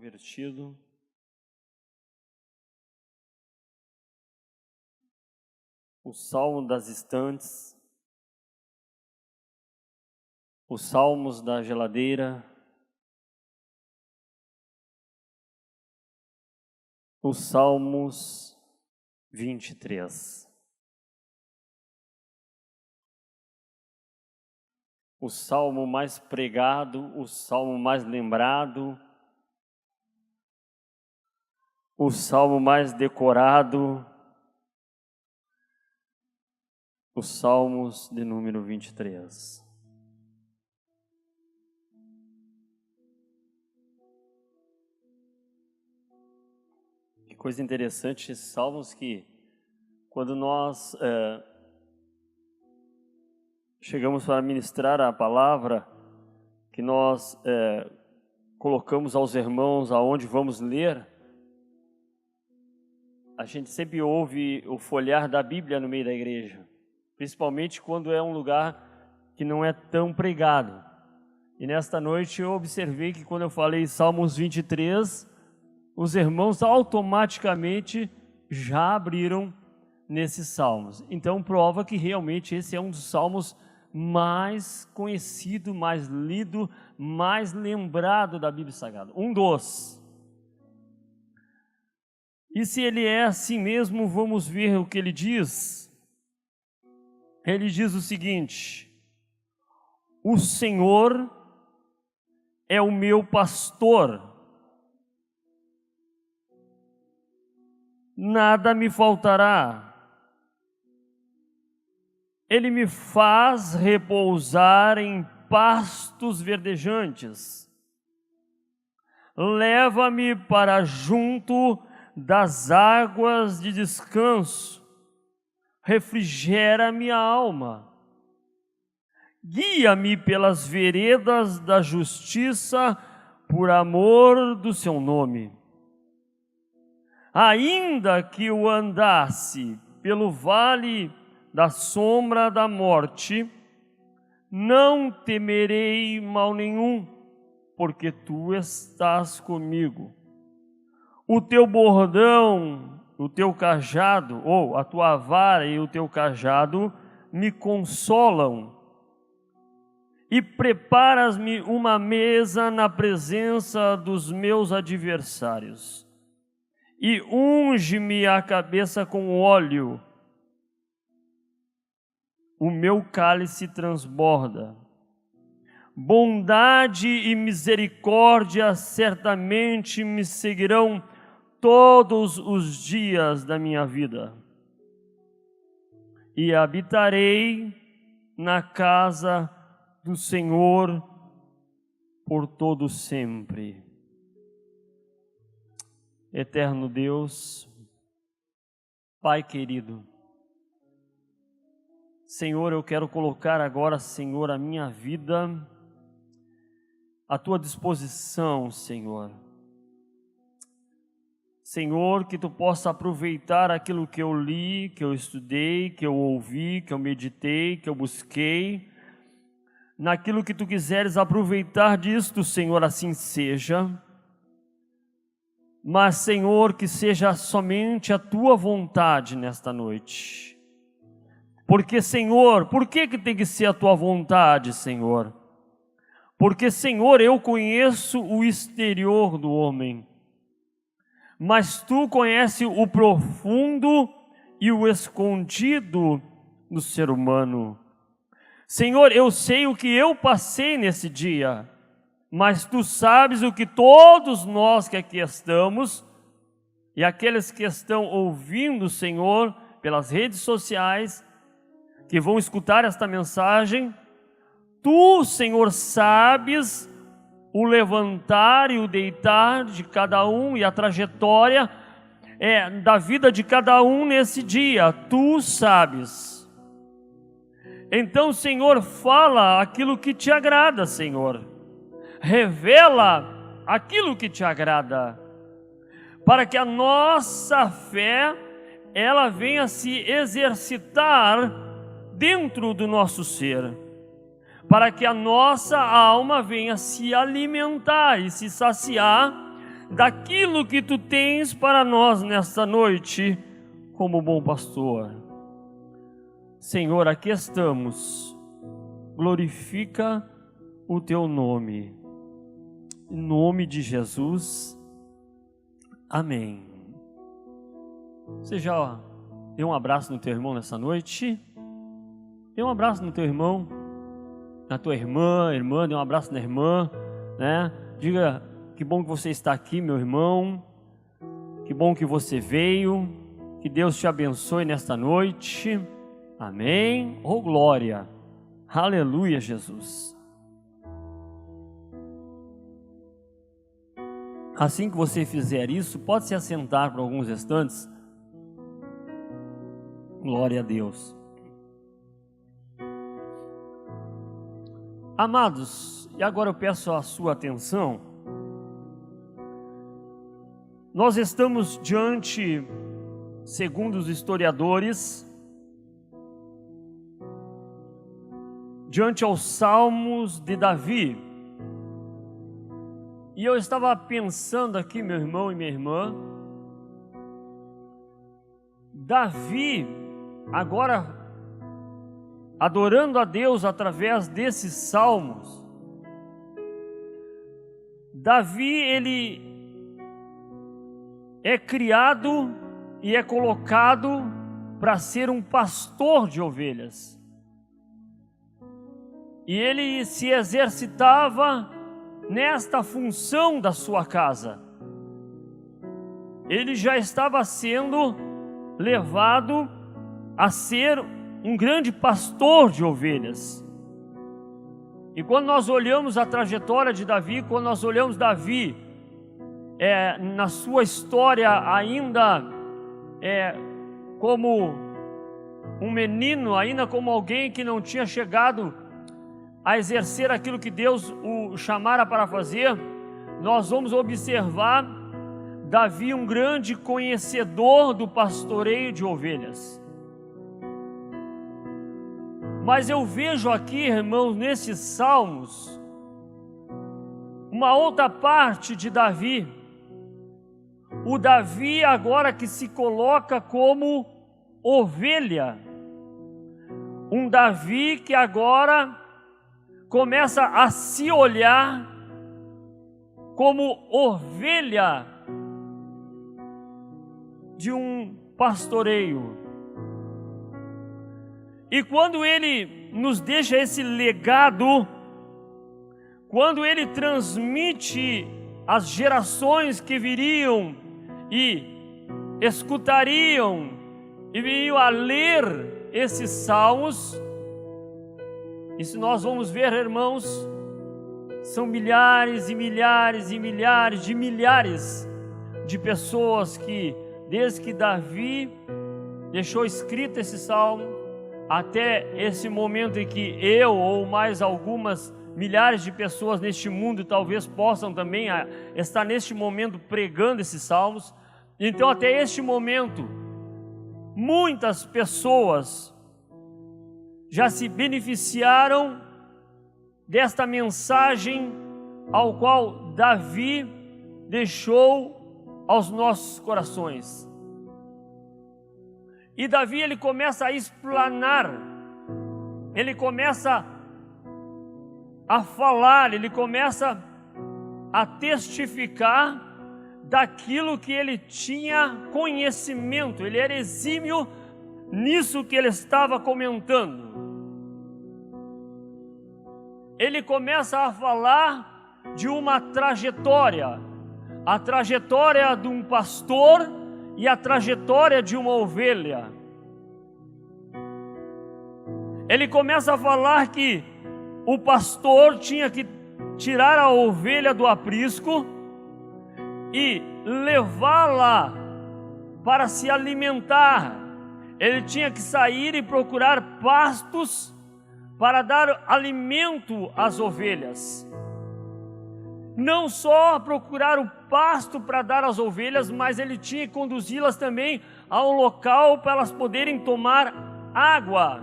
convertido. O Salmo das Estantes, os Salmos da Geladeira, os Salmos 23. O salmo mais pregado, o salmo mais lembrado, o salmo mais decorado, os Salmos de número 23. Que coisa interessante, esses salmos que, quando nós chegamos para ministrar a palavra, que nós colocamos aos irmãos aonde vamos ler, a gente sempre ouve o folhear da Bíblia no meio da igreja, principalmente quando é um lugar que não é tão pregado. E nesta noite eu observei que quando eu falei Salmos 23, os irmãos automaticamente já abriram nesses salmos. Então prova que realmente esse é um dos salmos mais conhecido, mais lido, mais lembrado da Bíblia Sagrada. Um dos. E se ele é assim mesmo, vamos ver o que ele diz. Ele diz o seguinte: o Senhor é o meu pastor, nada me faltará. Ele me faz repousar em pastos verdejantes. Leva-me para junto das águas de descanso. Refrigera minha alma. Guia-me pelas veredas da justiça, por amor do seu nome. Ainda que eu andasse pelo vale da sombra da morte, não temerei mal nenhum, porque tu estás comigo. O teu bordão, o teu cajado, ou a tua vara e o teu cajado me consolam. E preparas-me uma mesa na presença dos meus adversários. E unge-me a cabeça com óleo. O meu cálice transborda. Bondade e misericórdia certamente me seguirão todos os dias da minha vida. E habitarei na casa do Senhor por todo sempre. Eterno Deus, Pai querido, Senhor, eu quero colocar agora, Senhor, a minha vida à tua disposição, Senhor. Senhor, que tu possa aproveitar aquilo que eu li, que eu estudei, que eu ouvi, que eu meditei, que eu busquei, naquilo que tu quiseres aproveitar disto, Senhor, assim seja. Mas, Senhor, que seja somente a tua vontade nesta noite. Porque, Senhor, por que tem que ser a tua vontade, Senhor? Porque, Senhor, eu conheço o exterior do homem, mas tu conheces o profundo e o escondido do ser humano. Senhor, eu sei o que eu passei nesse dia, mas tu sabes o que todos nós que aqui estamos e aqueles que estão ouvindo, Senhor, pelas redes sociais, que vão escutar esta mensagem, tu, Senhor, sabes o levantar e o deitar de cada um e a trajetória da vida de cada um nesse dia, tu sabes. Então, Senhor, fala aquilo que te agrada, Senhor. Revela aquilo que te agrada, para que a nossa fé, ela venha se exercitar dentro do nosso ser, para que a nossa alma venha se alimentar e se saciar daquilo que tu tens para nós nesta noite, como bom pastor. Senhor, aqui estamos, glorifica o teu nome, em nome de Jesus, amém. Você já deu um abraço no teu irmão nessa noite? Dê um abraço no teu irmão, na tua irmã, dê um abraço na irmã, né? Diga, que bom que você está aqui, meu irmão, que bom que você veio, que Deus te abençoe nesta noite, amém, oh glória, aleluia, Jesus. Assim que você fizer isso, pode se assentar por alguns instantes, glória a Deus. Amados, e agora eu peço a sua atenção. Nós estamos diante, segundo os historiadores, diante aos Salmos de Davi. E eu estava pensando aqui, meu irmão e minha irmã, Davi, agora adorando a Deus através desses salmos, Davi, ele é criado e é colocado para ser um pastor de ovelhas. E ele se exercitava nesta função da sua casa. Ele já estava sendo levado a ser um grande pastor de ovelhas. E quando nós olhamos a trajetória de Davi, quando nós olhamos Davi na sua história ainda como um menino, ainda como alguém que não tinha chegado a exercer aquilo que Deus o chamara para fazer, nós vamos observar Davi um grande conhecedor do pastoreio de ovelhas. Mas eu vejo aqui, irmãos, nesses salmos, uma outra parte de Davi. O Davi agora que se coloca como ovelha. Um Davi que agora começa a se olhar como ovelha de um pastoreio. E quando ele nos deixa esse legado, quando ele transmite às gerações que viriam e escutariam e viriam a ler esses salmos, e se nós vamos ver, irmãos, são milhares e milhares e milhares de pessoas que, desde que Davi deixou escrito esse salmo, até esse momento em que eu ou mais algumas milhares de pessoas neste mundo talvez possam também estar neste momento pregando esses salmos. Então até este momento, muitas pessoas já se beneficiaram desta mensagem ao qual Davi deixou aos nossos corações. E Davi, ele começa a explanar, ele começa a falar, ele começa a testificar daquilo que ele tinha conhecimento, ele era exímio nisso que ele estava comentando. Ele começa a falar de uma trajetória, a trajetória de um pastor e a trajetória de uma ovelha. Ele começa a falar que o pastor tinha que tirar a ovelha do aprisco e levá-la para se alimentar. Ele tinha que sair e procurar pastos para dar alimento às ovelhas. Não só procurar o pasto para dar às ovelhas, mas ele tinha que conduzi-las também a um local para elas poderem tomar água,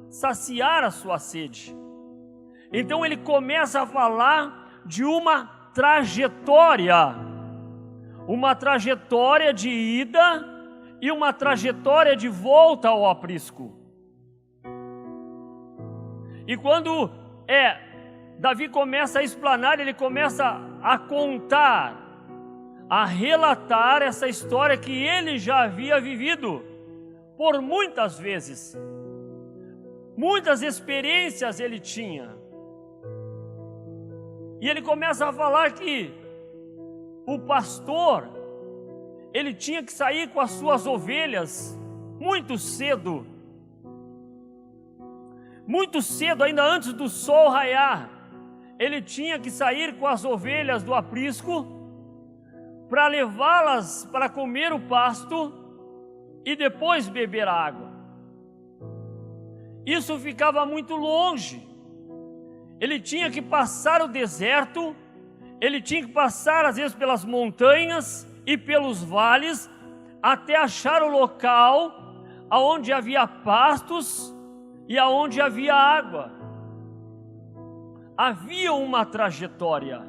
saciar a sua sede. Então ele começa a falar de uma trajetória uma trajetória de ida e uma trajetória de volta ao aprisco. E quando Davi começa a explanar, ele começa a contar, a relatar essa história que ele já havia vivido por muitas vezes. Muitas experiências ele tinha. E ele começa a falar que o pastor, ele tinha que sair com as suas ovelhas muito cedo, ainda antes do sol raiar. Ele tinha que sair com as ovelhas do aprisco para levá-las para comer o pasto e depois beber água. Isso ficava muito longe. Ele tinha que passar o deserto, ele tinha que passar às vezes pelas montanhas e pelos vales, até achar o local aonde havia pastos e aonde havia água. Havia uma trajetória.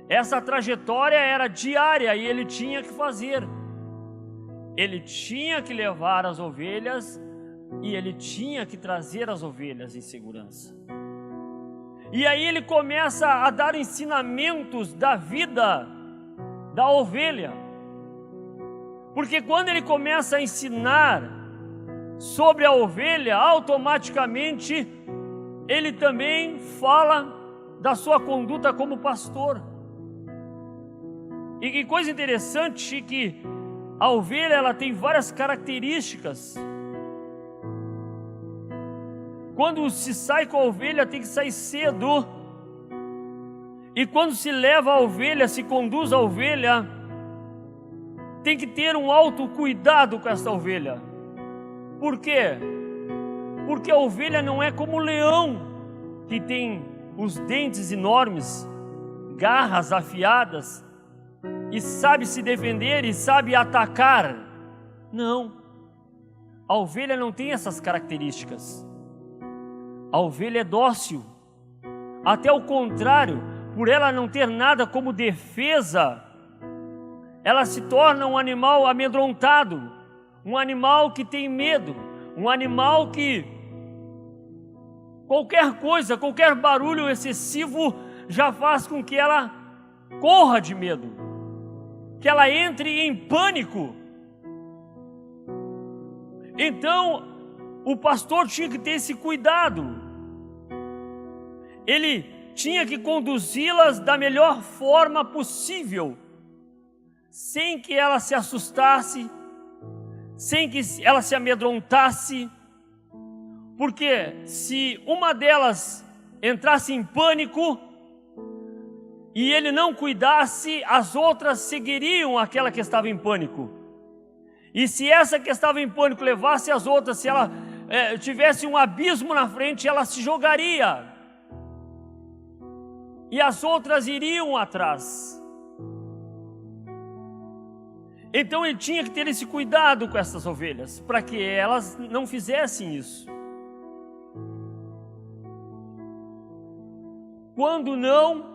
Essa trajetória era diária e ele tinha que fazer. Ele tinha que levar as ovelhas e ele tinha que trazer as ovelhas em segurança. E aí ele começa a dar ensinamentos da vida da ovelha. Porque quando ele começa a ensinar sobre a ovelha, automaticamente ele também fala da sua conduta como pastor. E que coisa interessante que a ovelha ela tem várias características. Quando se sai com a ovelha, tem que sair cedo. E quando se leva a ovelha, se conduz a ovelha, tem que ter um alto cuidado com essa ovelha. Por quê? Porque a ovelha não é como o leão, que tem os dentes enormes, garras afiadas, e sabe se defender e sabe atacar. Não, a ovelha não tem essas características. A ovelha é dócil, até o contrário, por ela não ter nada como defesa, ela se torna um animal amedrontado, um animal que tem medo, um animal que qualquer coisa, qualquer barulho excessivo já faz com que ela corra de medo, que ela entre em pânico. Então, o pastor tinha que ter esse cuidado. Ele tinha que conduzi-las da melhor forma possível, sem que ela se assustasse, sem que ela se amedrontasse, porque se uma delas entrasse em pânico e ele não cuidasse, as outras seguiriam aquela que estava em pânico. E se essa que estava em pânico levasse as outras, se ela tivesse um abismo na frente, ela se jogaria. E as outras iriam atrás. Então ele tinha que ter esse cuidado com essas ovelhas, para que elas não fizessem isso. Quando não,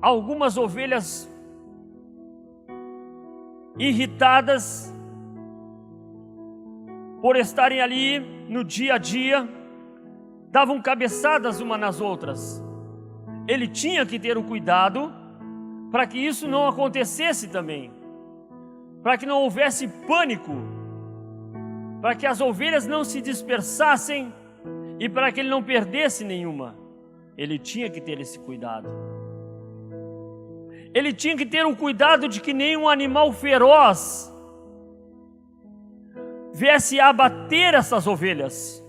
algumas ovelhas irritadas por estarem ali no dia a dia, davam cabeçadas umas nas outras. Ele tinha que ter o cuidado para que isso não acontecesse também, para que não houvesse pânico, para que as ovelhas não se dispersassem e para que ele não perdesse nenhuma. Ele tinha que ter esse cuidado. Ele tinha que ter um cuidado de que nenhum animal feroz viesse a abater essas ovelhas.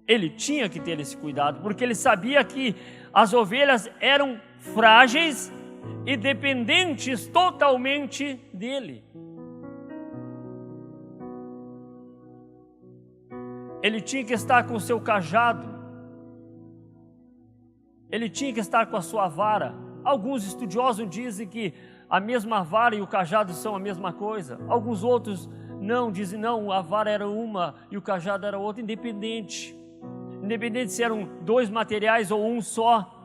Ele tinha que ter esse cuidado, porque ele sabia que as ovelhas eram frágeis e dependentes totalmente dele. Ele tinha que estar com o seu cajado, ele tinha que estar com a sua vara. Alguns estudiosos dizem que a mesma vara e o cajado são a mesma coisa. Alguns outros não, dizem não, a vara era uma e o cajado era outra, independente se eram dois materiais ou um só.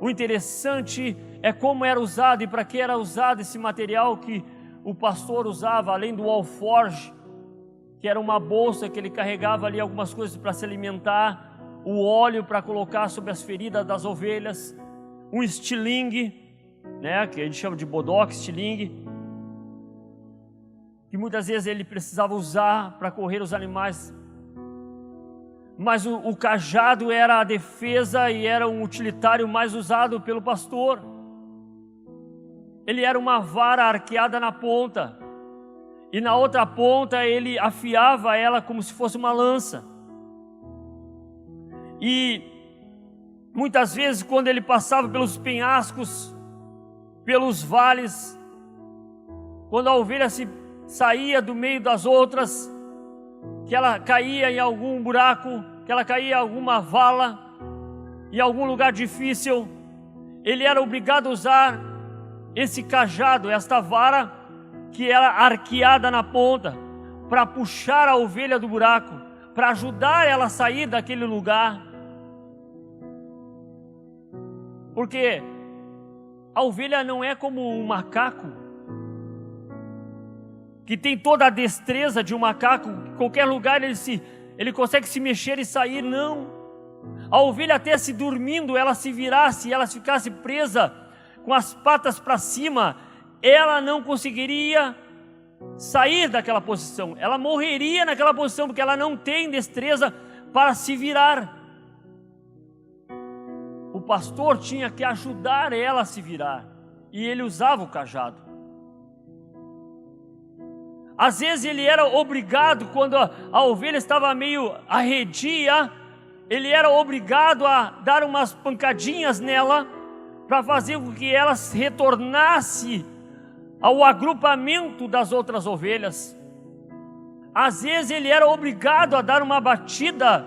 O interessante é como era usado e para que era usado esse material que o pastor usava, além do alforge, que era uma bolsa que ele carregava ali algumas coisas para se alimentar, o óleo para colocar sobre as feridas das ovelhas, um estilingue, né, que a gente chama de bodoque, estilingue, que muitas vezes ele precisava usar para correr os animais. Mas o cajado era a defesa e era um utilitário mais usado pelo pastor. Ele era uma vara arqueada na ponta, e na outra ponta ele afiava ela como se fosse uma lança. E muitas vezes, quando ele passava pelos penhascos, pelos vales, quando a ovelha saía do meio das outras, que ela caía em algum buraco, que ela caía em alguma vala, em algum lugar difícil, ele era obrigado a usar esse cajado, esta vara que era arqueada na ponta, para puxar a ovelha do buraco, para ajudar ela a sair daquele lugar. Porque a ovelha não é como um macaco, que tem toda a destreza de um macaco, em qualquer lugar ele consegue se mexer e sair. Não, a ovelha até se dormindo, ela se virasse, ela ficasse presa com as patas para cima, ela não conseguiria sair daquela posição, ela morreria naquela posição, porque ela não tem destreza para se virar. O pastor tinha que ajudar ela a se virar, e ele usava o cajado. Às vezes ele era obrigado, quando a ovelha estava meio arredia, ele era obrigado a dar umas pancadinhas nela, para fazer com que ela retornasse ao agrupamento das outras ovelhas. Às vezes ele era obrigado a dar uma batida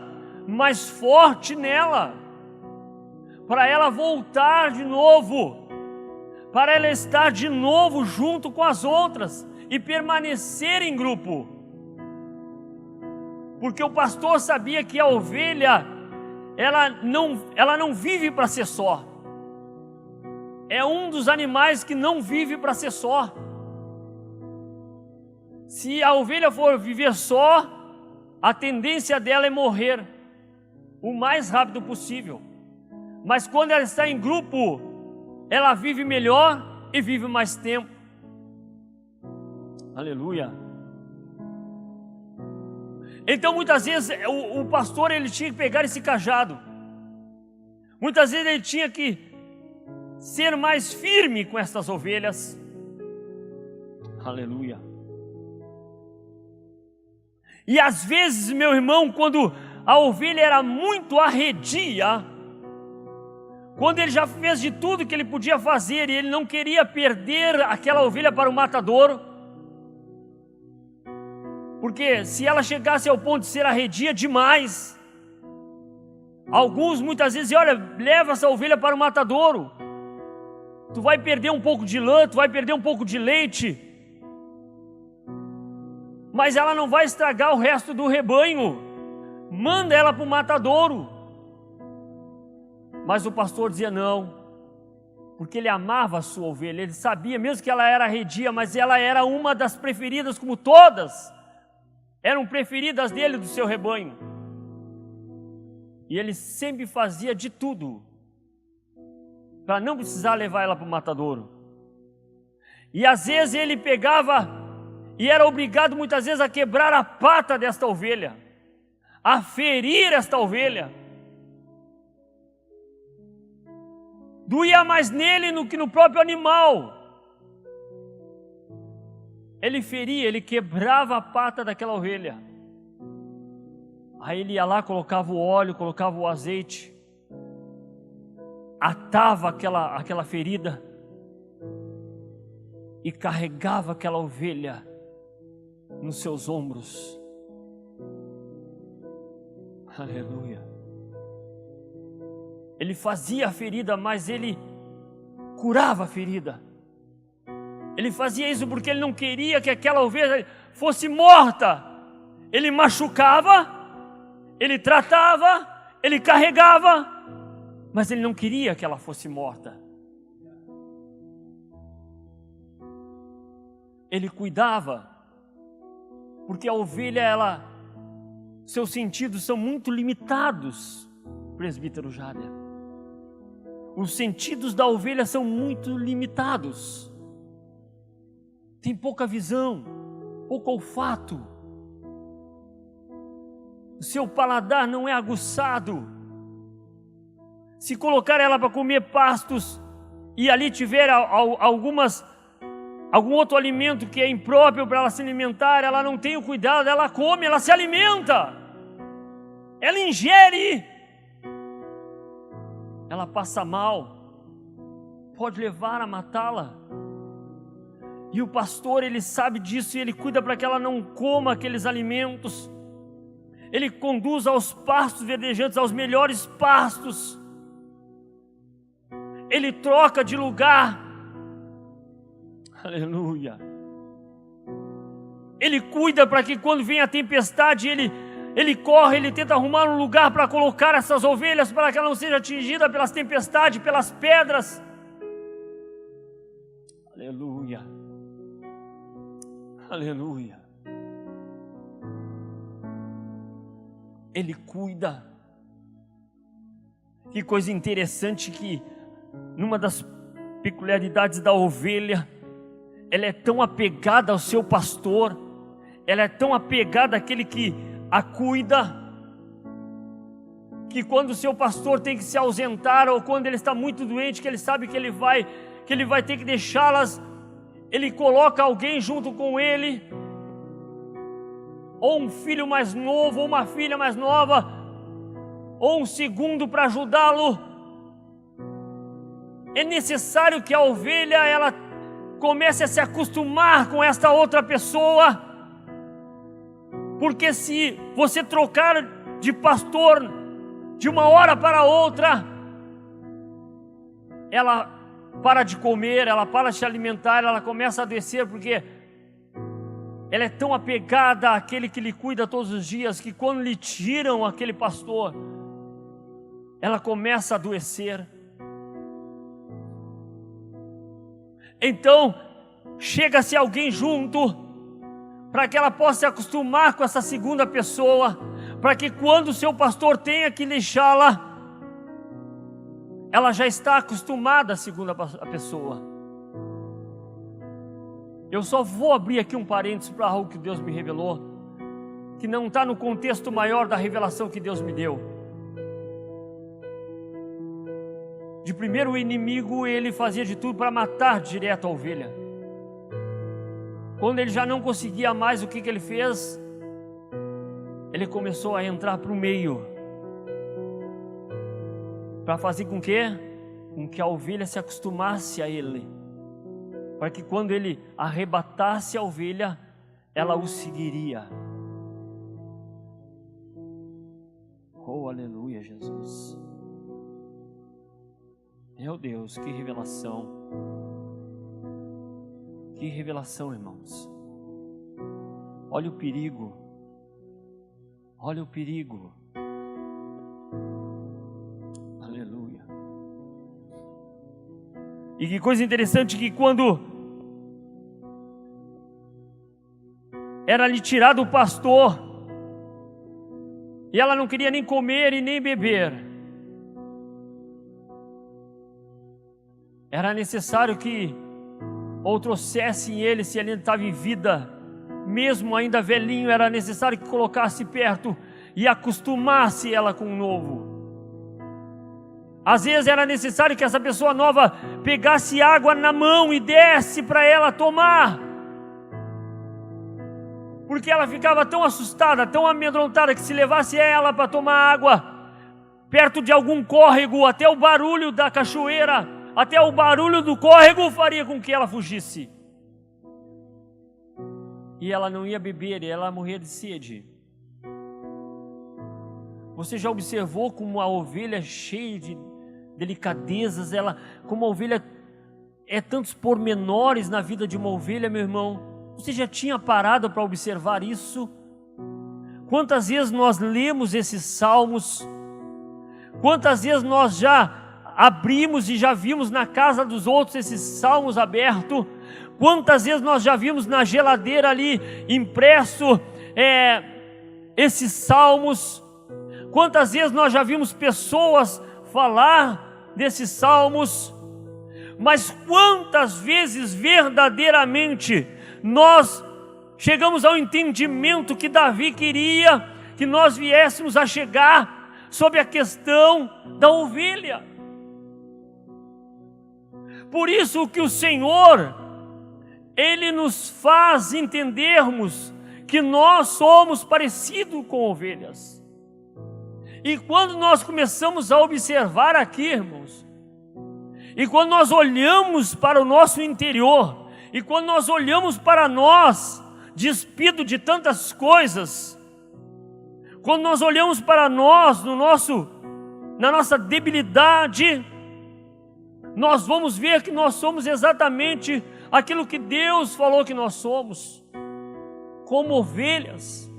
mais forte nela, para ela voltar de novo, para ela estar de novo junto com as outras e permanecer em grupo. Porque o pastor sabia que a ovelha, ela não vive para ser só. É um dos animais que não vive para ser só. Se a ovelha for viver só, a tendência dela é morrer o mais rápido possível. Mas quando ela está em grupo, ela vive melhor e vive mais tempo. Aleluia. Então muitas vezes o pastor ele tinha que pegar esse cajado. Muitas vezes ele tinha que ser mais firme com estas ovelhas. Aleluia. E às vezes, meu irmão, quando a ovelha era muito arredia, quando ele já fez de tudo que ele podia fazer e ele não queria perder aquela ovelha para o matadouro, porque se ela chegasse ao ponto de ser arredia demais, alguns muitas vezes dizem: olha, leva essa ovelha para o matadouro, tu vai perder um pouco de lã, tu vai perder um pouco de leite, mas ela não vai estragar o resto do rebanho, manda ela para o matadouro. Mas o pastor dizia não, porque ele amava a sua ovelha, ele sabia mesmo que ela era arredia, mas ela era uma das preferidas, como todas eram preferidas dele, do seu rebanho. E ele sempre fazia de tudo para não precisar levar ela para o matadouro. E às vezes ele pegava e era obrigado muitas vezes a quebrar a pata desta ovelha, a ferir esta ovelha. Doía mais nele do que no próprio animal. Ele feria, ele quebrava a pata daquela ovelha. Aí ele ia lá, colocava o óleo, colocava o azeite, atava aquela ferida e carregava aquela ovelha nos seus ombros. Aleluia. Ele fazia a ferida, mas ele curava a ferida. Ele fazia isso porque ele não queria que aquela ovelha fosse morta. Ele machucava, ele tratava, ele carregava, mas ele não queria que ela fosse morta. ele cuidava, porque a ovelha, seus sentidos são muito limitados, presbítero Jader. Os sentidos da ovelha são muito limitados. Tem pouca visão, pouco olfato. O seu paladar não é aguçado. Se colocar ela para comer pastos e ali tiver algum outro alimento que é impróprio para ela se alimentar, ela não tem o cuidado, ela come, ela se alimenta, ela ingere, ela passa mal, pode levar a matá-la. E o pastor, ele sabe disso e ele cuida para que ela não coma aqueles alimentos. Ele conduz aos pastos verdejantes, aos melhores pastos. Ele troca de lugar. Aleluia. Ele cuida para que quando vem a tempestade, ele corre, ele tenta arrumar um lugar para colocar essas ovelhas, para que ela não seja atingida pelas tempestades, pelas pedras. Aleluia. Aleluia. Ele cuida. Que coisa interessante que numa das peculiaridades da ovelha, ela é tão apegada ao seu pastor, ela é tão apegada àquele que a cuida, que quando o seu pastor tem que se ausentar, ou quando ele está muito doente, que ele sabe que ele vai ter que deixá-las, ele coloca alguém junto com ele, ou um filho mais novo, ou uma filha mais nova, ou um segundo para ajudá-lo. É necessário que a ovelha ela comece a se acostumar com esta outra pessoa, porque se você trocar de pastor de uma hora para outra, ela para de comer, ela para de se alimentar, ela começa a adoecer, porque ela é tão apegada àquele que lhe cuida todos os dias, que quando lhe tiram aquele pastor, ela começa a adoecer. Então, chega-se alguém junto, para que ela possa se acostumar com essa segunda pessoa, para que quando o seu pastor tenha que deixá-la, ela já está acostumada à segunda pessoa. Eu só vou abrir aqui um parênteses para algo que Deus me revelou, que não está no contexto maior da revelação que Deus me deu. De primeiro, o inimigo, ele fazia de tudo para matar direto a ovelha. Quando ele já não conseguia mais, o que ele fez? Ele começou a entrar para o meio, para fazer com que a ovelha se acostumasse a ele, para que quando ele arrebatasse a ovelha, ela o seguiria. Oh, aleluia, Jesus. Meu Deus, que revelação. Que revelação, irmãos. Olha o perigo. Olha o perigo. Aleluia. E que coisa interessante que quando era lhe tirado o pastor, e ela não queria nem comer e nem beber, era necessário que ou trouxessem ele, se ele estava em vida, mesmo ainda velhinho, era necessário que colocasse perto e acostumasse ela com o novo. Às vezes era necessário que essa pessoa nova pegasse água na mão e desse para ela tomar, porque ela ficava tão assustada, tão amedrontada, que se levasse ela para tomar água perto de algum córrego, até o barulho da cachoeira, até o barulho do córrego faria com que ela fugisse. E ela não ia beber, e ela morria de sede. Você já observou como a ovelha é cheia de delicadezas, como a ovelha é tantos pormenores na vida de uma ovelha, meu irmão? Você já tinha parado para observar isso? Quantas vezes nós lemos esses salmos? Quantas vezes nós já abrimos e já vimos na casa dos outros esses salmos abertos, Quantas vezes nós já vimos na geladeira ali impresso esses salmos? Quantas vezes nós já vimos pessoas falar desses salmos? Mas quantas vezes verdadeiramente nós chegamos ao entendimento que Davi queria que nós viéssemos a chegar sobre a questão da ovelha? Por isso que o Senhor, Ele nos faz entendermos que nós somos parecidos com ovelhas. E quando nós começamos a observar aqui, irmãos, e quando nós olhamos para o nosso interior, e quando nós olhamos para nós, despido de tantas coisas, quando nós olhamos para nós, na nossa debilidade, nós vamos ver que nós somos exatamente aquilo que Deus falou que nós somos, como ovelhas.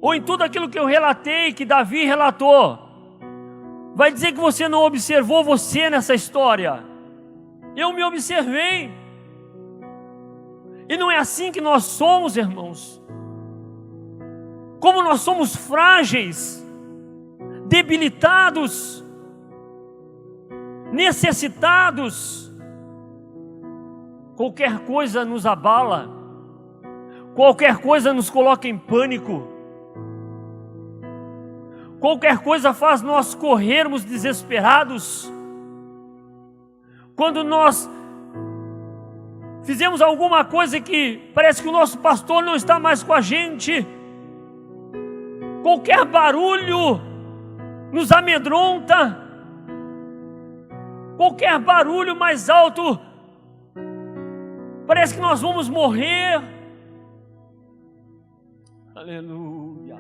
Ou em tudo aquilo que eu relatei, que Davi relatou, vai dizer que você não observou você nessa história. Eu me observei. E não é assim que nós somos, irmãos. Como nós somos frágeis, debilitados, necessitados. Qualquer coisa nos abala, qualquer coisa nos coloca em pânico, qualquer coisa faz nós corrermos desesperados. Quando nós fizemos alguma coisa que parece que o nosso pastor não está mais com a gente, qualquer barulho nos amedronta, qualquer barulho mais alto, parece que nós vamos morrer. Aleluia.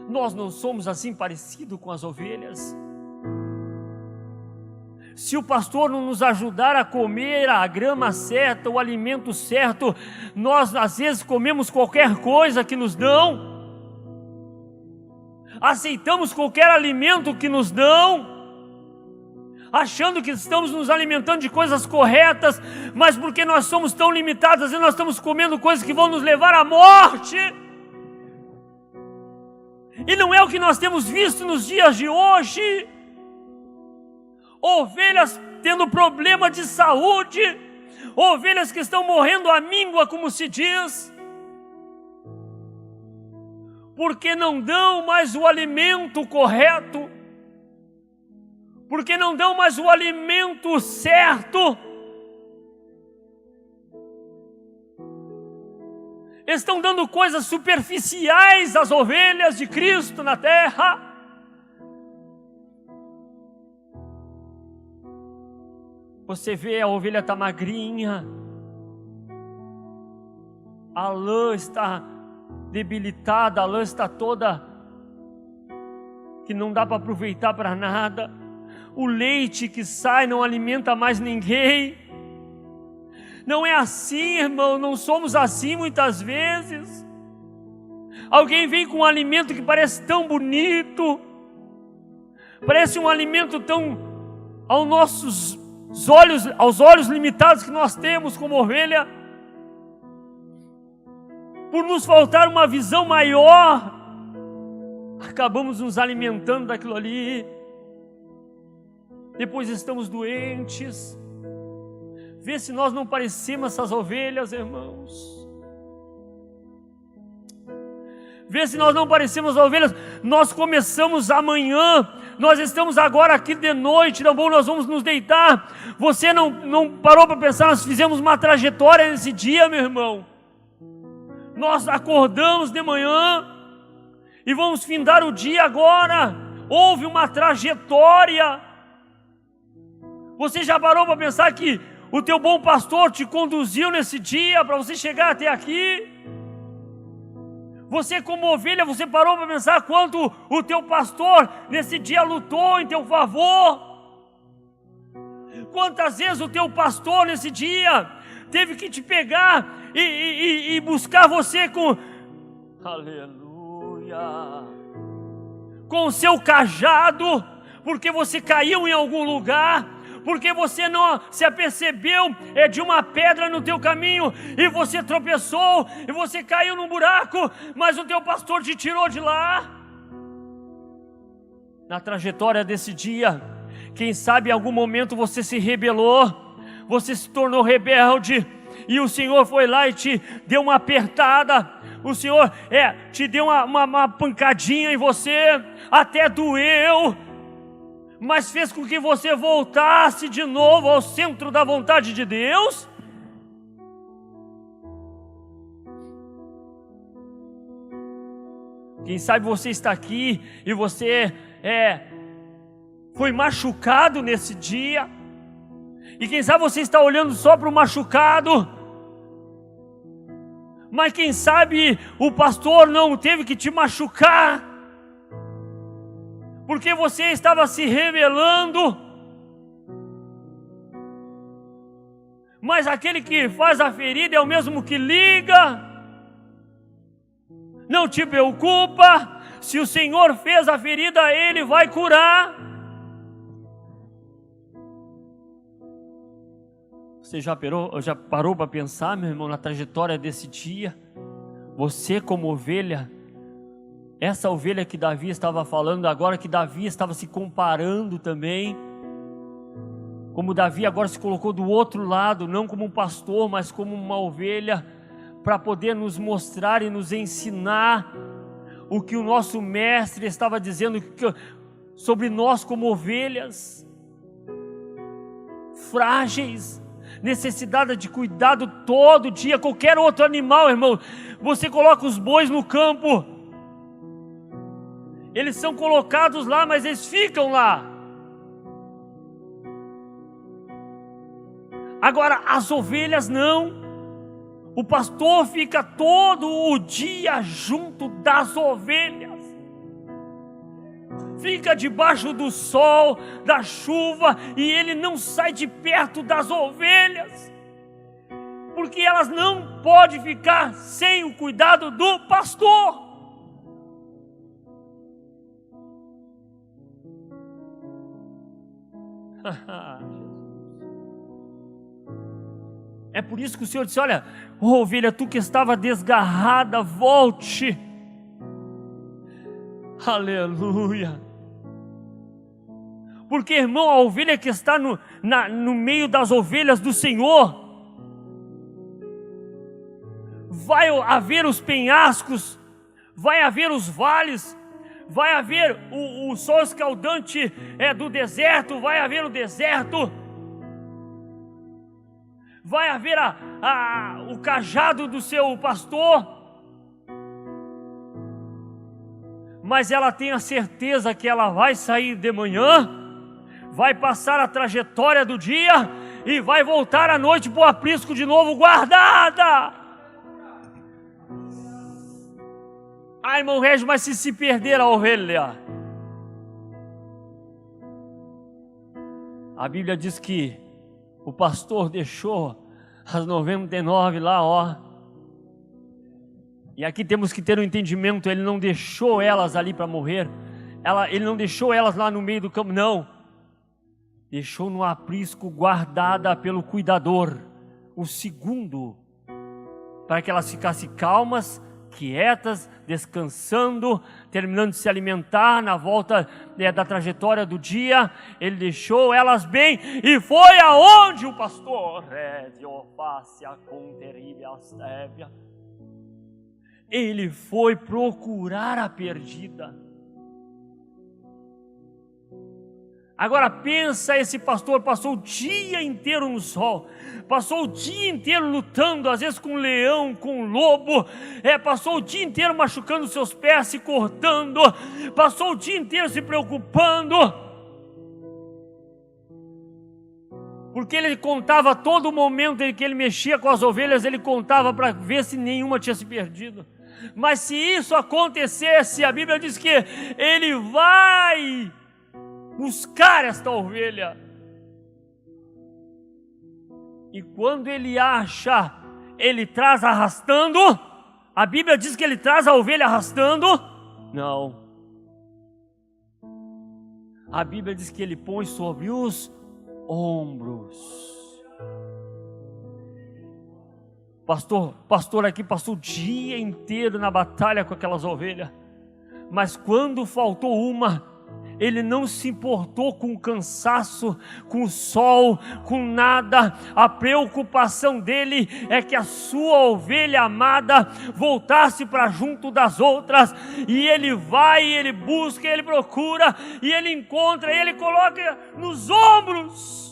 Nós não somos assim parecidos com as ovelhas. Se o pastor não nos ajudar a comer a grama certa, o alimento certo, nós às vezes comemos qualquer coisa que nos dão, aceitamos qualquer alimento que nos dão, achando que estamos nos alimentando de coisas corretas, mas porque nós somos tão limitados, às vezes nós estamos comendo coisas que vão nos levar à morte. E não é o que nós temos visto nos dias de hoje. Ovelhas tendo problema de saúde, ovelhas que estão morrendo à míngua, como se diz, porque não dão mais o alimento correto, porque não dão mais o alimento certo. Estão dando coisas superficiais às ovelhas de Cristo na terra. Você vê, a ovelha está magrinha, a lã está debilitada, a lã está toda que não dá para aproveitar para nada. O leite que sai não alimenta mais ninguém. Não é assim, irmão, não somos assim muitas vezes. Alguém vem com um alimento que parece tão bonito, parece um alimento tão aos olhos limitados que nós temos como ovelha, por nos faltar uma visão maior, acabamos nos alimentando daquilo ali, depois estamos doentes. Vê se nós não parecemos essas ovelhas, irmãos. Vê se nós não parecemos ovelhas. Nós começamos amanhã, nós estamos agora aqui de noite, não bom, nós vamos nos deitar. Você não parou para pensar, nós fizemos uma trajetória nesse dia, meu irmão. Nós acordamos de manhã e vamos findar o dia agora. Houve uma trajetória. Você já parou para pensar que o teu bom pastor te conduziu nesse dia para você chegar até aqui? Você como ovelha, você parou para pensar quanto o teu pastor nesse dia lutou em teu favor? Quantas vezes o teu pastor nesse dia teve que te pegar e buscar você com, aleluia, com o seu cajado, porque você caiu em algum lugar, porque você não se apercebeu de uma pedra no teu caminho, e você tropeçou, e você caiu num buraco, mas o teu pastor te tirou de lá. Na trajetória desse dia, quem sabe em algum momento você se rebelou, você se tornou rebelde, e o Senhor foi lá e te deu uma apertada, o Senhor te deu uma pancadinha em você, até doeu, mas fez com que você voltasse de novo ao centro da vontade de Deus. Quem sabe você está aqui e você foi machucado nesse dia, e quem sabe você está olhando só para o machucado, mas quem sabe o pastor não teve que te machucar, porque você estava se rebelando. Mas aquele que faz a ferida é o mesmo que liga. Não te preocupa, se o Senhor fez a ferida, Ele vai curar. Você já parou para pensar, meu irmão, na trajetória desse dia? Você como ovelha, essa ovelha que Davi estava falando agora, que Davi estava se comparando também, como Davi agora se colocou do outro lado, não como um pastor, mas como uma ovelha, para poder nos mostrar e nos ensinar o que o nosso mestre estava dizendo sobre nós como ovelhas frágeis, necessitada de cuidado todo dia. Qualquer outro animal, irmão, você coloca os bois no campo, eles são colocados lá, mas eles ficam lá. Agora as ovelhas não. O pastor fica todo o dia junto das ovelhas, fica debaixo do sol, da chuva, e ele não sai de perto das ovelhas, porque elas não podem ficar sem o cuidado do pastor. É por isso que o Senhor disse: olha, ovelha, tu que estava desgarrada, volte. Aleluia. Porque, irmão, a ovelha que está no meio das ovelhas do Senhor, vai haver os penhascos, vai haver os vales, vai haver o sol escaldante do deserto, vai haver o deserto, vai haver o cajado do seu pastor, mas ela tem a certeza que ela vai sair de manhã, vai passar a trajetória do dia e vai voltar à noite para o aprisco de novo, guardada. Ai, irmão Régio, mas se perder a ovelha, a Bíblia diz que o pastor deixou as 99 lá, ó. E aqui temos que ter um entendimento: ele não deixou elas ali para morrer, ele não deixou elas lá no meio do campo, não. Deixou no aprisco, guardada pelo cuidador, o segundo, para que elas ficassem calmas, quietas, descansando, terminando de se alimentar na volta da trajetória do dia. Ele deixou elas bem e foi aonde o pastor ele foi procurar a perdida. Agora pensa, esse pastor passou o dia inteiro no sol, passou o dia inteiro lutando, às vezes com um leão, com um lobo, passou o dia inteiro machucando seus pés, se cortando, passou o dia inteiro se preocupando, porque ele contava todo momento em que ele mexia com as ovelhas, ele contava para ver se nenhuma tinha se perdido. Mas se isso acontecesse, a Bíblia diz que ele vai buscar esta ovelha, e quando ele acha, ele traz arrastando. A Bíblia diz que ele traz a ovelha arrastando? Não. A Bíblia diz que ele põe sobre os ombros. Pastor aqui passou o dia inteiro na batalha com aquelas ovelhas, mas quando faltou uma, ele não se importou com o cansaço, com o sol, com nada. A preocupação dele é que a sua ovelha amada voltasse para junto das outras. E ele vai, ele busca, ele procura, e ele encontra, e ele coloca nos ombros.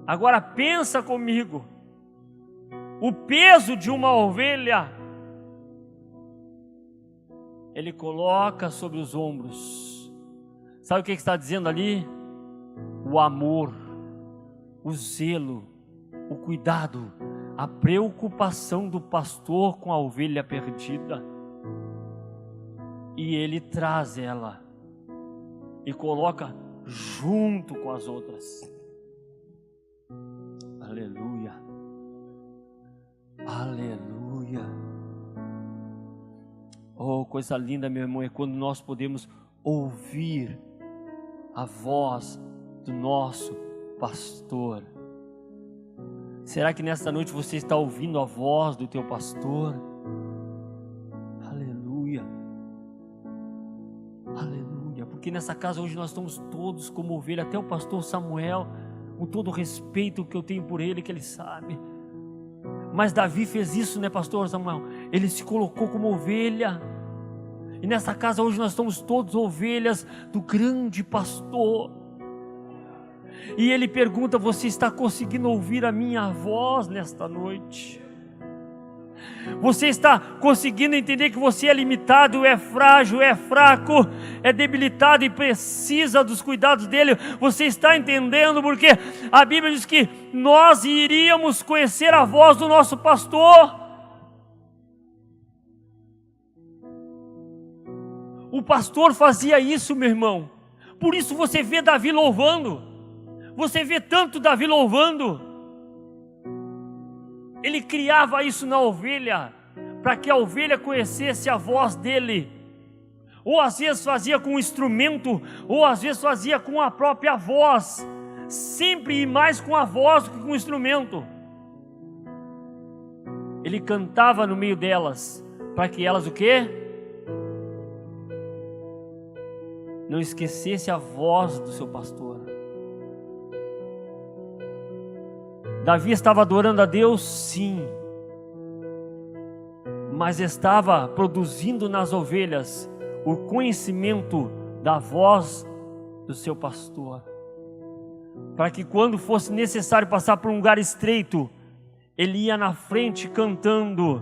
Agora pensa comigo, o peso de uma ovelha, ele coloca sobre os ombros. Sabe o que está dizendo ali? O amor, o zelo, o cuidado, a preocupação do pastor com a ovelha perdida. E ele traz ela e coloca junto com as outras. Aleluia, aleluia. Oh, coisa linda, meu irmão, é quando nós podemos ouvir a voz do nosso pastor. Será que nesta noite você está ouvindo a voz do teu pastor? Aleluia, aleluia, porque nessa casa hoje nós estamos todos como ovelha, até o pastor Samuel, com todo o respeito que eu tenho por ele, que ele sabe. Mas Davi fez isso, né, pastor Samuel? Ele se colocou como ovelha. E nessa casa hoje nós estamos todos ovelhas do grande pastor. E ele pergunta: você está conseguindo ouvir a minha voz nesta noite? Você está conseguindo entender que você é limitado, é frágil, é fraco, é debilitado e precisa dos cuidados dele? Você está entendendo? Porque a Bíblia diz que nós iríamos conhecer a voz do nosso pastor. O pastor fazia isso, meu irmão. Por isso você vê Davi louvando. Você vê tanto Davi louvando. Ele criava isso na ovelha, para que a ovelha conhecesse a voz dele. Ou às vezes fazia com um instrumento, ou às vezes fazia com a própria voz. Sempre e mais com a voz do que com o instrumento. Ele cantava no meio delas, para que elas o quê? Não esquecesse a voz do seu pastor. Davi estava adorando a Deus, sim, mas estava produzindo nas ovelhas o conhecimento da voz do seu pastor, para que quando fosse necessário passar por um lugar estreito, ele ia na frente cantando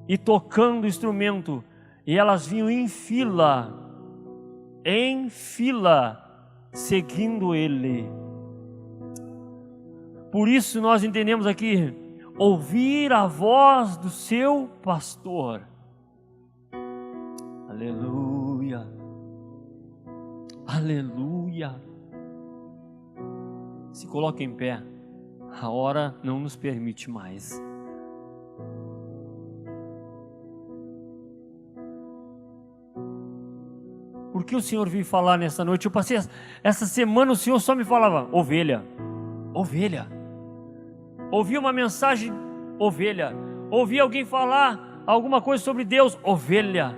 e tocando o instrumento, e elas vinham em fila, seguindo ele. Por isso nós entendemos aqui, ouvir a voz do seu pastor. Aleluia, aleluia. Se coloque em pé, a hora não nos permite mais. Por que o Senhor veio falar nessa noite? Eu passei essa semana, o Senhor só me falava: ovelha, ovelha. Ouvi uma mensagem, ovelha. Ouvi alguém falar alguma coisa sobre Deus, ovelha.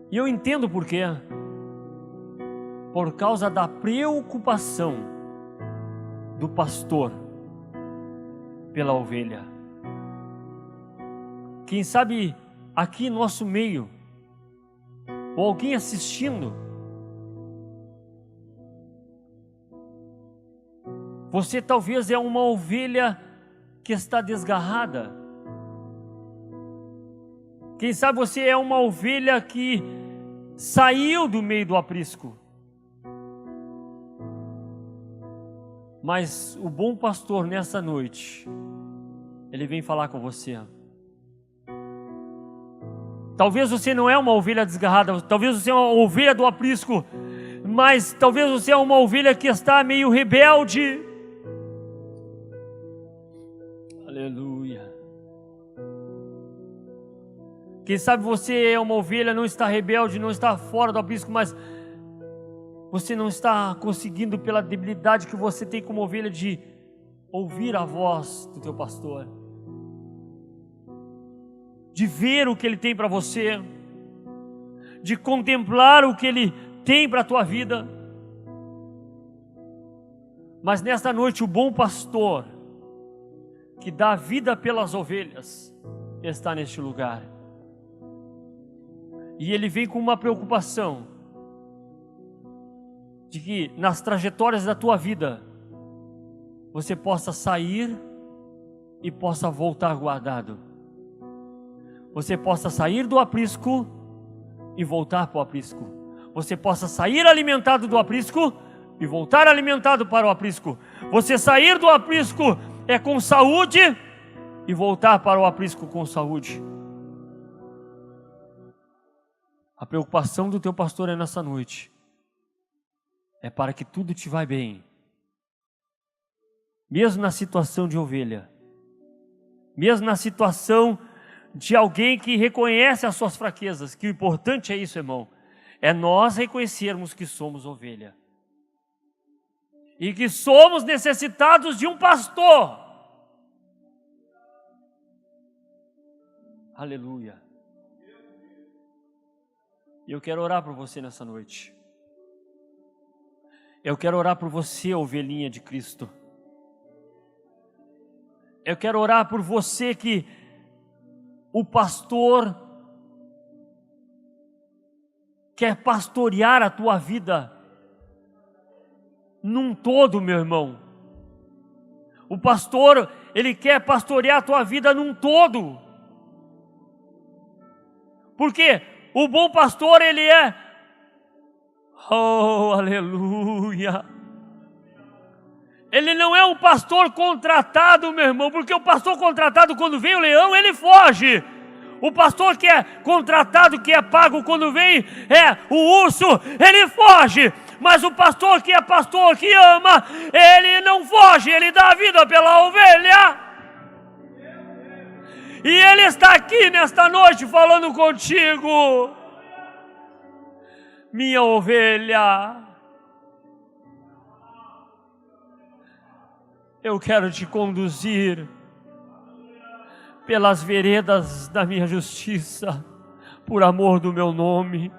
E eu entendo por quê. Por causa da preocupação do pastor pela ovelha. Quem sabe aqui no nosso meio, ou alguém assistindo, você talvez é uma ovelha que está desgarrada. Quem sabe você é uma ovelha que saiu do meio do aprisco. Mas o bom pastor nessa noite, ele vem falar com você. Talvez você não é uma ovelha desgarrada, talvez você é uma ovelha do aprisco, mas talvez você é uma ovelha que está meio rebelde. Aleluia. Quem sabe você é uma ovelha, não está rebelde, não está fora do aprisco, mas você não está conseguindo, pela debilidade que você tem como ovelha, de ouvir a voz do teu pastor, de ver o que ele tem para você, de contemplar o que ele tem para a tua vida. Mas nesta noite o bom pastor, que dá a vida pelas ovelhas, está neste lugar. E ele vem com uma preocupação de que nas trajetórias da tua vida você possa sair e possa voltar guardado. Você possa sair do aprisco e voltar para o aprisco. Você possa sair alimentado do aprisco e voltar alimentado para o aprisco. Você sair do aprisco com saúde e voltar para o aprisco com saúde. A preocupação do teu pastor nessa noite é para que tudo te vá bem, mesmo na situação de ovelha, mesmo na situação de alguém que reconhece as suas fraquezas. Que o importante é isso, irmão, é nós reconhecermos que somos ovelha e que somos necessitados de um pastor. Aleluia. E eu quero orar por você nessa noite. Eu quero orar por você, ovelhinha de Cristo. Eu quero orar por você, que o pastor quer pastorear a tua vida num todo, meu irmão. O pastor, ele quer pastorear a tua vida num todo. Porque o bom pastor, ele é, oh, aleluia, ele não é um pastor contratado, meu irmão, porque o pastor contratado, quando vem o leão, ele foge. O pastor que é contratado, que é pago, quando vem o urso, ele foge. Mas o pastor que é pastor, que ama, ele não foge, ele dá a vida pela ovelha. E ele está aqui nesta noite falando contigo, minha ovelha. Eu quero te conduzir pelas veredas da minha justiça, por amor do meu nome.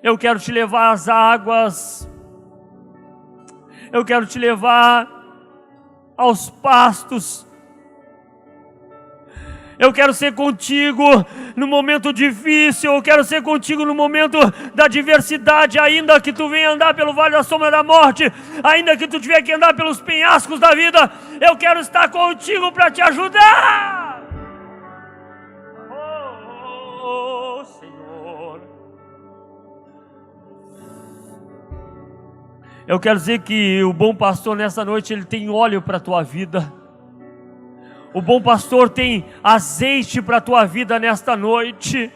Eu quero te levar às águas. Eu quero te levar aos pastos. Eu quero ser contigo no momento difícil. Eu quero ser contigo no momento da adversidade. Ainda que tu venha andar pelo vale da sombra da morte, ainda que tu tiver que andar pelos penhascos da vida, eu quero estar contigo para te ajudar. Oh, Senhor. Eu quero dizer que o bom pastor nessa noite, ele tem óleo para a tua vida. O bom pastor tem azeite para a tua vida nesta noite.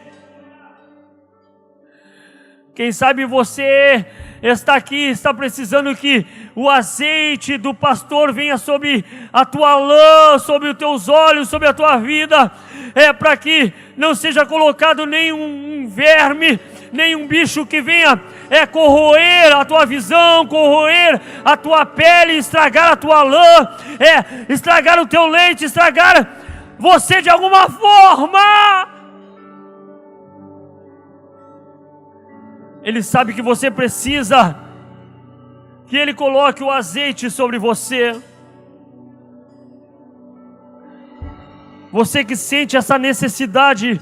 Quem sabe você está aqui, está precisando que o azeite do pastor venha sobre a tua lã, sobre os teus olhos, sobre a tua vida, para que não seja colocado nenhum verme, nenhum bicho que venha corroer a tua visão, corroer a tua pele, estragar a tua lã, estragar o teu leite, estragar você de alguma forma. Ele sabe que você precisa que Ele coloque o azeite sobre você. Você que sente essa necessidade,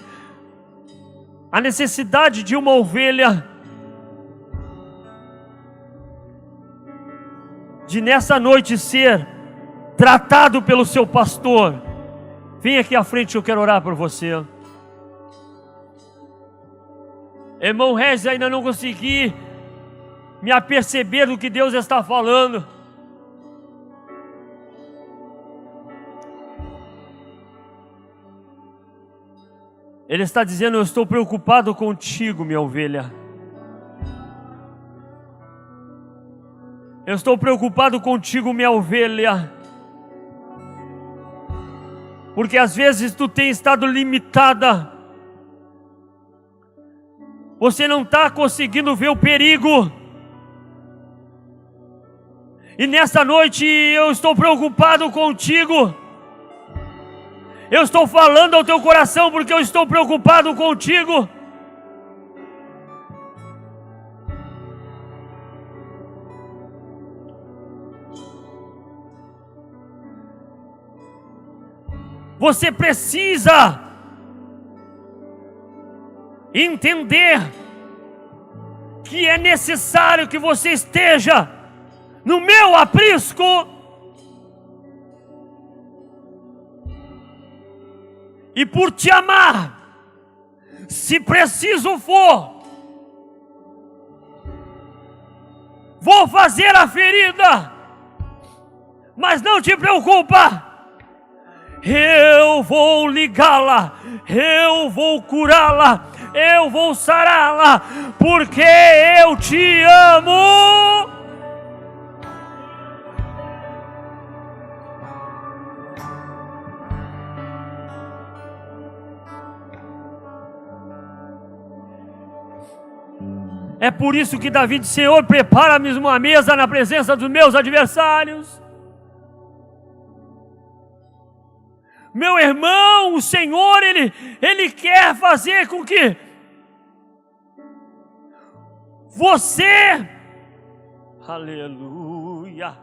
a necessidade de uma ovelha, de nessa noite ser tratado pelo seu pastor, vem aqui à frente, eu quero orar por você. Irmão Regis, ainda não consegui me aperceber do que Deus está falando. Ele está dizendo: eu estou preocupado contigo, minha ovelha. Eu estou preocupado contigo, minha ovelha. Porque às vezes tu tem estado limitada Você não está conseguindo ver o perigo. E nessa noite eu estou preocupado contigo. Eu estou falando ao teu coração porque eu estou preocupado contigo. Você precisa entender que é necessário que você esteja no meu aprisco. E por te amar, se preciso for, vou fazer a ferida, mas não te preocupa, eu vou ligá-la, eu vou curá-la, eu vou sará-la, porque eu te amo. É por isso que Davi disse: Senhor, prepara-me uma mesa na presença dos meus adversários. Meu irmão, o Senhor, Ele quer fazer com que você, aleluia,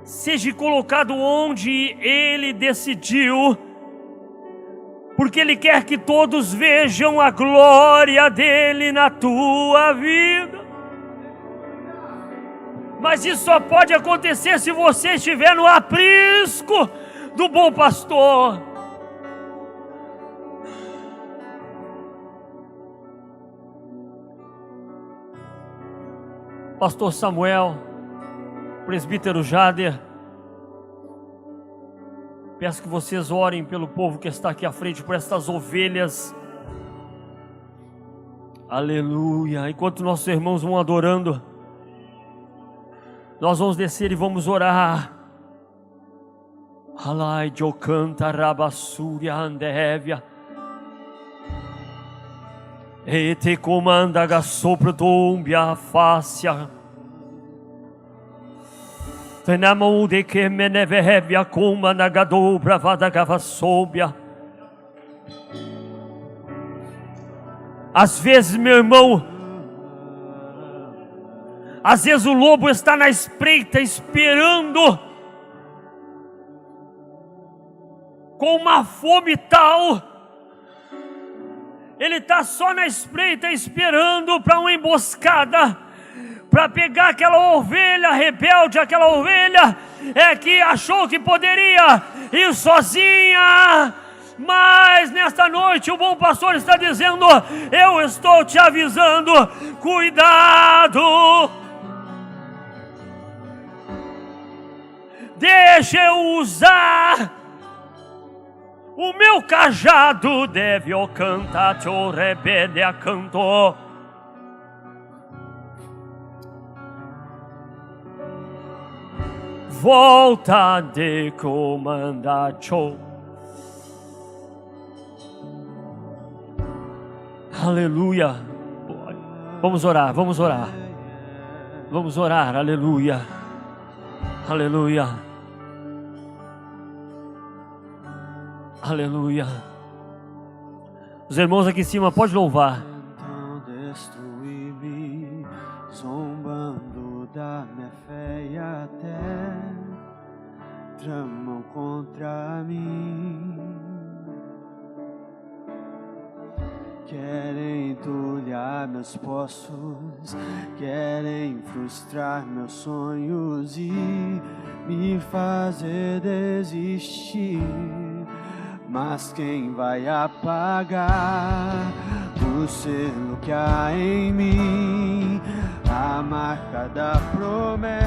seja colocado onde Ele decidiu, porque Ele quer que todos vejam a glória dEle na tua vida. Mas isso só pode acontecer se você estiver no aprisco do bom pastor. Pastor Samuel, presbítero Jader, peço que vocês orem pelo povo que está aqui à frente, por estas ovelhas. Aleluia. Enquanto nossos irmãos vão adorando, nós vamos descer e vamos orar. Alai jocanta rabassúria andévia. E te comanda gassopro dombia fácia. Tenamo de que menevevia comanda gadobra vada gavassobia. Às vezes, meu irmão, às vezes o lobo está na espreita esperando, com uma fome tal, ele está só na espreita esperando para uma emboscada, para pegar aquela ovelha rebelde, aquela ovelha que achou que poderia ir sozinha. Mas nesta noite o bom pastor está dizendo: eu estou te avisando, cuidado. Deixa eu usar o meu cajado, deve o cantar te o rebelde a canto. Volta de comandar cho. Aleluia. Vamos orar, vamos orar. Vamos orar, aleluia. Aleluia. Aleluia. Os irmãos aqui em cima, pode louvar. Tentam destruir-me, zombando da minha fé e até tramam contra mim. Querem entulhar meus poços, querem frustrar meus sonhos e me fazer desistir. Mas quem vai apagar o selo que há em mim, a marca da promessa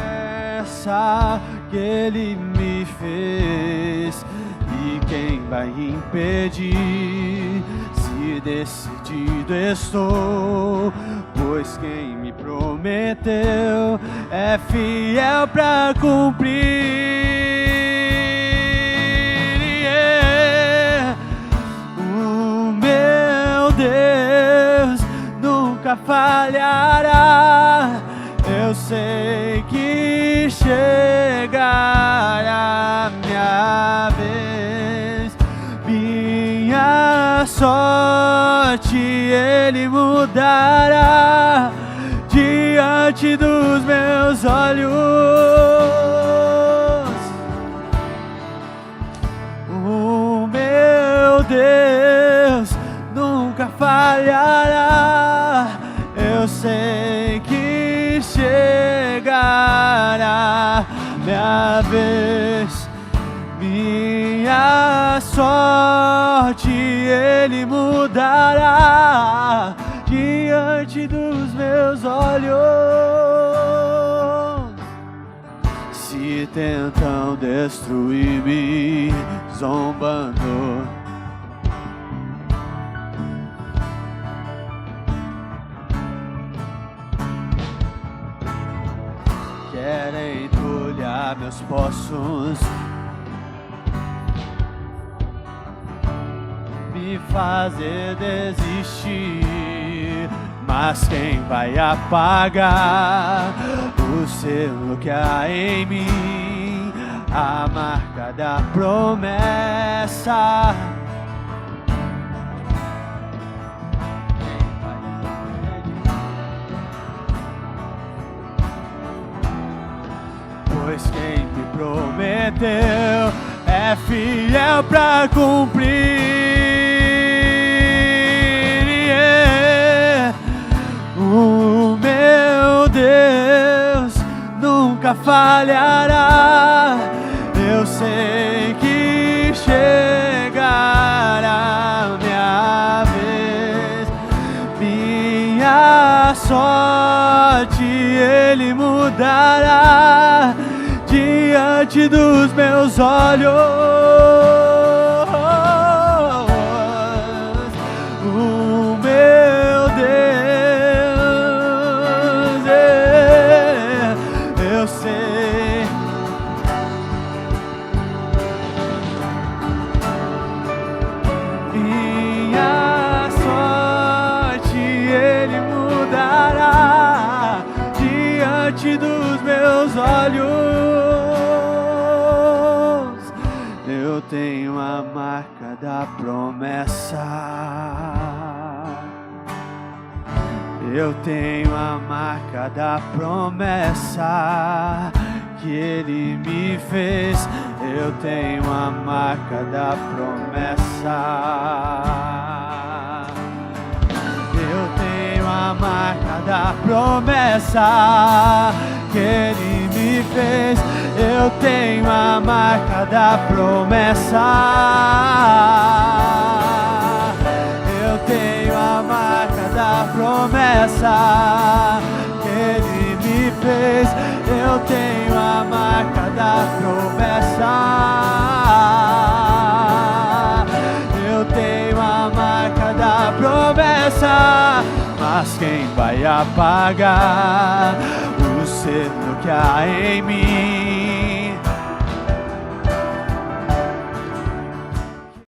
que Ele me fez? E quem vai impedir? Se decidido estou, pois quem me prometeu é fiel pra cumprir. Deus nunca falhará. Eu sei que chegará minha vez, minha sorte Ele mudará diante dos meus olhos. O meu Deus nunca falhará. Eu sei que chegará minha vez, minha sorte Ele mudará diante dos meus olhos. Se tentam destruir-me zombando, querem entulhar meus poços, me fazer desistir. Mas quem vai apagar o selo que há em mim, a marca da promessa? Pois quem me prometeu é fiel pra cumprir. O meu Deus nunca falhará. Eu sei que chegará minha vez, minha sorte Ele mudará diante dos meus olhos. O meu Deus, eu sei. Minha sorte Ele mudará diante dos meus olhos. Eu tenho a marca da promessa. Eu tenho a marca da promessa que Ele me fez. Eu tenho a marca da promessa. Eu tenho a marca da promessa que Ele me fez. Eu tenho a marca da promessa. Eu tenho a marca da promessa que Ele me fez. Eu tenho a marca da promessa. Eu tenho a marca da promessa. Mas quem vai apagar o selo que há em mim,